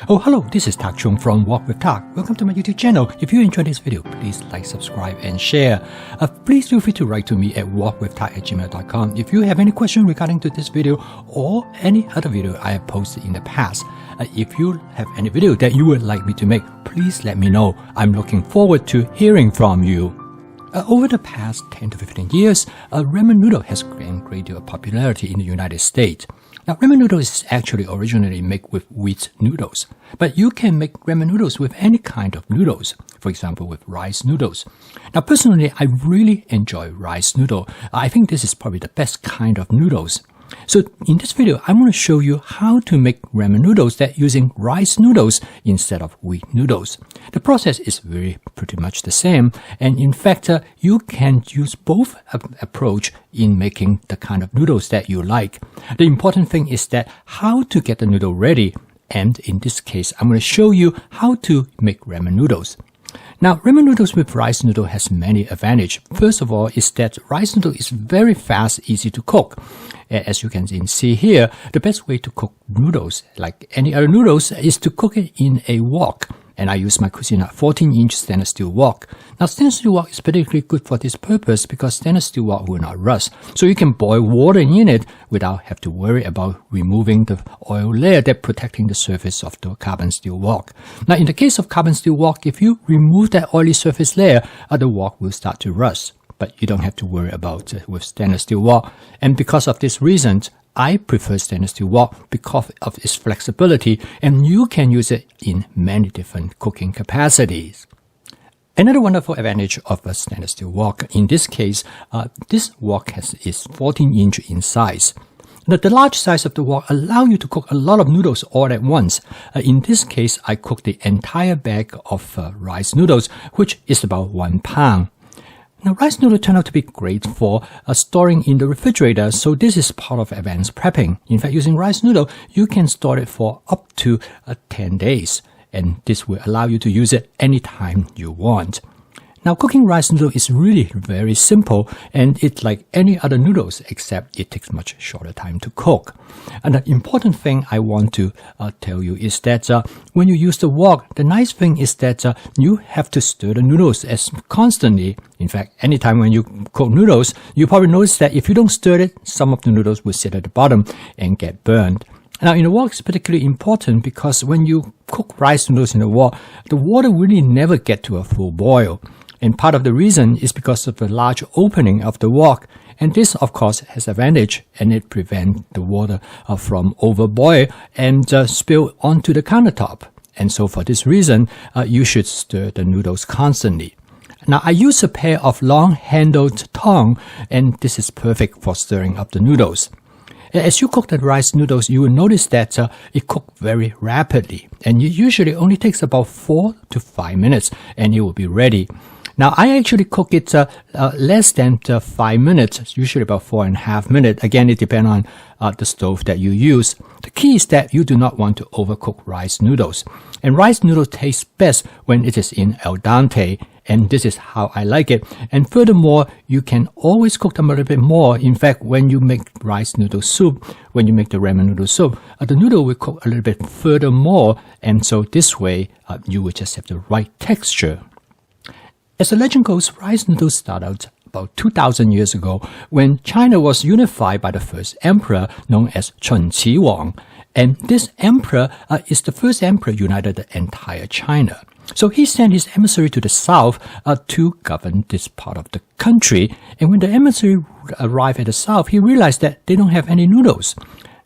Oh, hello, this is Tak Chung from Walk with Tak. Welcome to my YouTube channel. If you enjoyed this video, please like, subscribe, and share. Please feel free to write to me at walkwithtak@gmail.com if you have any question regarding to this video or any other video I have posted in the past. If you have any video that you would like me to make, please let me know. I'm looking forward to hearing from you. Over the past 10 to 15 years, ramen noodle has gained great deal of popularity in the United States. Now, ramen noodles is actually originally made with wheat noodles, but you can make ramen noodles with any kind of noodles, for example, with rice noodles. Now, personally, I really enjoy rice noodle. I think this is probably the best kind of noodles. So in this video, I'm going to show you how to make ramen noodles that using rice noodles instead of wheat noodles. The process is pretty much the same, and in fact, you can use both approach in making the kind of noodles that you like. The important thing is that how to get the noodle ready, and in this case, I'm going to show you how to make ramen noodles. Now, ramen noodles with rice noodle has many advantages. First of all is that rice noodle is very fast, easy to cook. As you can see here, the best way to cook noodles, like any other noodles, is to cook it in a wok. And I use my Cuisinart 14-inch stainless steel wok. Now, stainless steel wok is particularly good for this purpose because stainless steel wok will not rust. So you can boil water in it without having to worry about removing the oil layer that protecting the surface of the carbon steel wok. Now, in the case of carbon steel wok, if you remove that oily surface layer, the wok will start to rust. But you don't have to worry about it with stainless steel wok. And because of this reason, I prefer stainless steel wok because of its flexibility, and you can use it in many different cooking capacities. Another wonderful advantage of a stainless steel wok, in this case, this wok is 14-inch in size. Now, the large size of the wok allow you to cook a lot of noodles all at once. In this case, I cooked the entire bag of rice noodles, which is about 1 pound. Now, rice noodle turned out to be great for storing in the refrigerator, so this is part of advanced prepping. In fact, using rice noodle, you can store it for up to 10 days, and this will allow you to use it anytime you want. Now, cooking rice noodle is really very simple, and it's like any other noodles, except it takes much shorter time to cook. And the important thing I want to tell you is that when you use the wok, the nice thing is that you have to stir the noodles as constantly. In fact, anytime when you cook noodles, you probably notice that if you don't stir it, some of the noodles will sit at the bottom and get burned. Now, in the wok, it's particularly important because when you cook rice noodles in the wok, the water really never get to a full boil. And part of the reason is because of the large opening of the wok. And this, of course, has advantage, and it prevents the water from overboil and spill onto the countertop. And so for this reason, you should stir the noodles constantly. Now, I use a pair of long-handled tongs, and this is perfect for stirring up the noodles. As you cook the rice noodles, you will notice that it cooks very rapidly, and it usually only takes about 4 to 5 minutes, and it will be ready. Now, I actually cook it less than 5 minutes, usually about 4.5 minutes. Again, it depends on the stove that you use. The key is that you do not want to overcook rice noodles. And rice noodles taste best when it is in al dente, and this is how I like it. And furthermore, you can always cook them a little bit more. In fact, when you make rice noodle soup, when you make the ramen noodle soup, the noodle will cook a little bit further more, and so this way, you will just have the right texture. As the legend goes, rice noodles started out about 2,000 years ago when China was unified by the first emperor known as Chun Qi Wang. And this emperor is the first emperor united the entire China. So he sent his emissary to the south to govern this part of the country. And when the emissary arrived at the south, he realized that they don't have any noodles.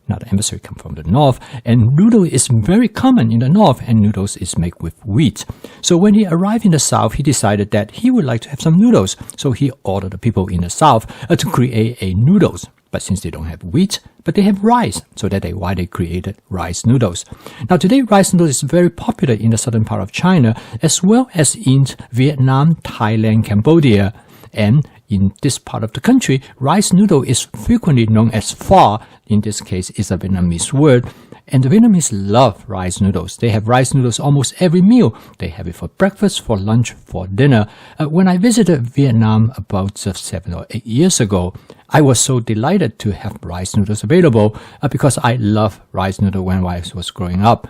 Now, the emissary comes from the north, and noodle is very common in the north, and noodles is made with wheat. So when he arrived in the south, he decided that he would like to have some noodles. So he ordered the people in the south to create a noodles. But since they don't have wheat, but they have rice, so that's why they created rice noodles. Now, today, rice noodles is very popular in the southern part of China, as well as in Vietnam, Thailand, Cambodia, and in this part of the country, rice noodle is frequently known as pho. In this case, it's a Vietnamese word. And the Vietnamese love rice noodles. They have rice noodles almost every meal. They have it for breakfast, for lunch, for dinner. When I visited Vietnam about 7 or 8 years ago, I was so delighted to have rice noodles available because I love rice noodle when I was growing up.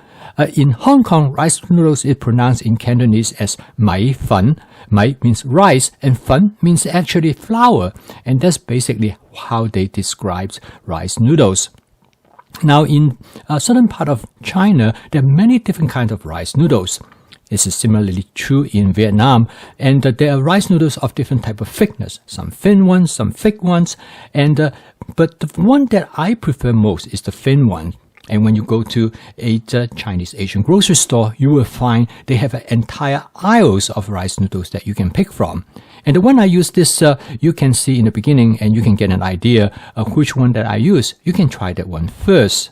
In Hong Kong, rice noodles is pronounced in Cantonese as mai fan. Mai means rice and fan means actually flour. And that's basically how they describe rice noodles. Now, in a certain part of China, there are many different kinds of rice noodles. This is similarly true in Vietnam, and there are rice noodles of different type of thickness, some thin ones, some thick ones, but the one that I prefer most is the thin one. And when you go to a Chinese Asian grocery store, you will find they have entire aisles of rice noodles that you can pick from. And the one I use this, you can see in the beginning and you can get an idea of which one that I use. You can try that one first.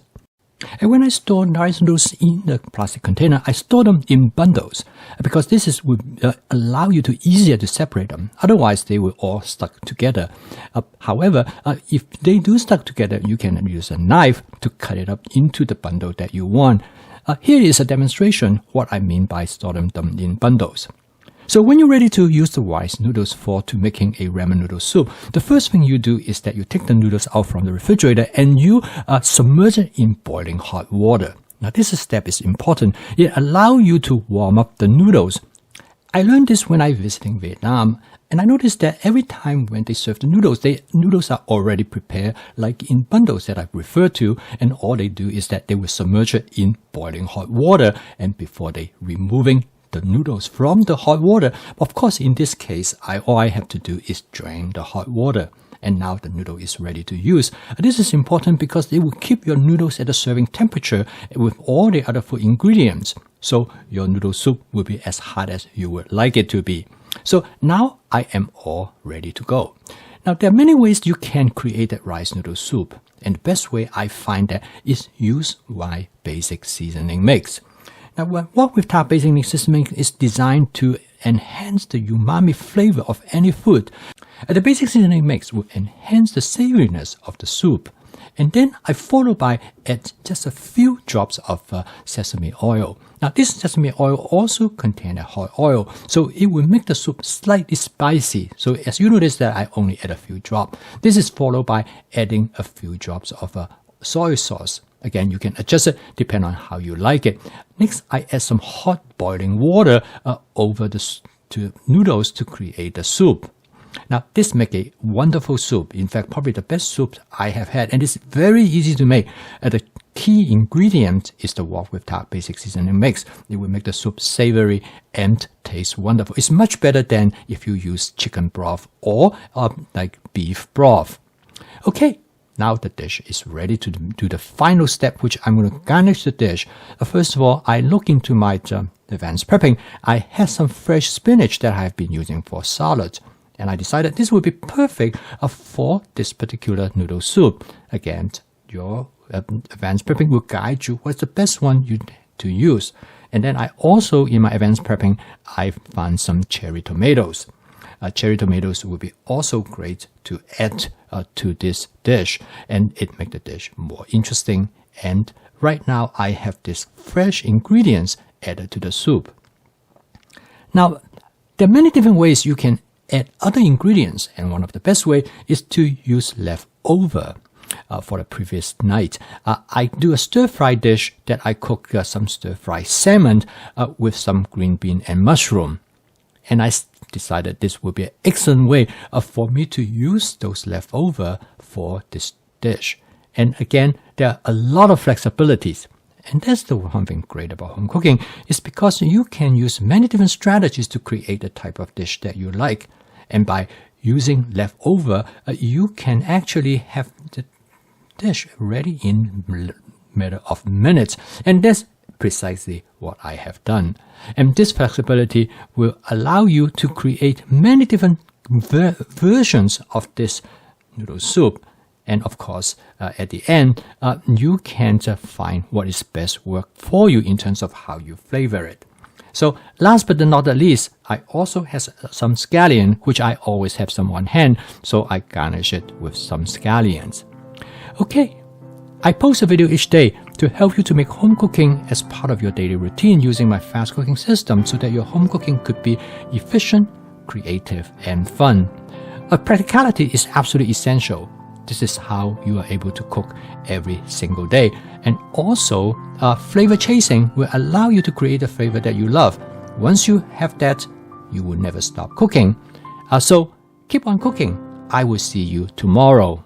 And when I store rice noodles in the plastic container, I store them in bundles because this would allow you to easier to separate them. Otherwise, they will all stuck together. However, if they do stuck together, you can use a knife to cut it up into the bundle that you want. Here is a demonstration what I mean by storing them in bundles. So when you're ready to use the rice noodles to making a ramen noodle soup, the first thing you do is that you take the noodles out from the refrigerator and you submerge it in boiling hot water. Now this step is important. It allows you to warm up the noodles. I learned this when I visited Vietnam, and I noticed that every time when they serve the noodles are already prepared like in bundles that I've referred to, and all they do is that they will submerge it in boiling hot water, and before they removing the noodles from the hot water. Of course, in this case, all I have to do is drain the hot water. And now the noodle is ready to use. This is important because it will keep your noodles at the serving temperature with all the other food ingredients. So your noodle soup will be as hot as you would like it to be. So now I am all ready to go. Now there are many ways you can create that rice noodle soup. And the best way I find that is use my basic seasoning mix. Now, Wok with Tak basic seasoning is designed to enhance the umami flavor of any food. The basic seasoning mix will enhance the savoriness of the soup. And then I follow by add just a few drops of sesame oil. Now, this sesame oil also contains a hot oil, so it will make the soup slightly spicy. So as you notice that I only add a few drops. This is followed by adding a few drops of soy sauce. Again, you can adjust it depending on how you like it. Next, I add some hot boiling water over the noodles to create the soup. Now, this makes a wonderful soup. In fact, probably the best soup I have had, and it's very easy to make. The key ingredient is the Wok with Tak basic seasoning mix. It will make the soup savory and taste wonderful. It's much better than if you use chicken broth or like beef broth. Okay. Now the dish is ready to do the final step, which I'm going to garnish the dish. First of all, I look into my advanced prepping. I had some fresh spinach that I've been using for salad. And I decided this would be perfect for this particular noodle soup. Again, your advanced prepping will guide you what's the best one to use. And then I also, in my advanced prepping, I found some cherry tomatoes. Cherry tomatoes will be also great to add to this dish, and it makes the dish more interesting. And right now I have these fresh ingredients added to the soup. Now, there are many different ways you can add other ingredients, and one of the best way is to use leftover for the previous night. I do a stir-fry dish that I cook some stir-fry salmon with some green bean and mushroom. And I decided this would be an excellent way for me to use those leftover for this dish. And again, there are a lot of flexibilities. And that's the one thing great about home cooking, is because you can use many different strategies to create the type of dish that you like. And by using leftover, you can actually have the dish ready in a matter of minutes. And that's precisely what I have done. And this flexibility will allow you to create many different versions of this noodle soup. And of course, at the end, you can find what is best work for you in terms of how you flavor it. So last but not the least, I also have some scallion, which I always have some on hand. So I garnish it with some scallions. Okay, I post a video each day to help you to make home cooking as part of your daily routine using my fast cooking system so that your home cooking could be efficient, creative, and fun. Practicality is absolutely essential. This is how you are able to cook every single day. And also, flavor chasing will allow you to create a flavor that you love. Once you have that, you will never stop cooking. So keep on cooking. I will see you tomorrow.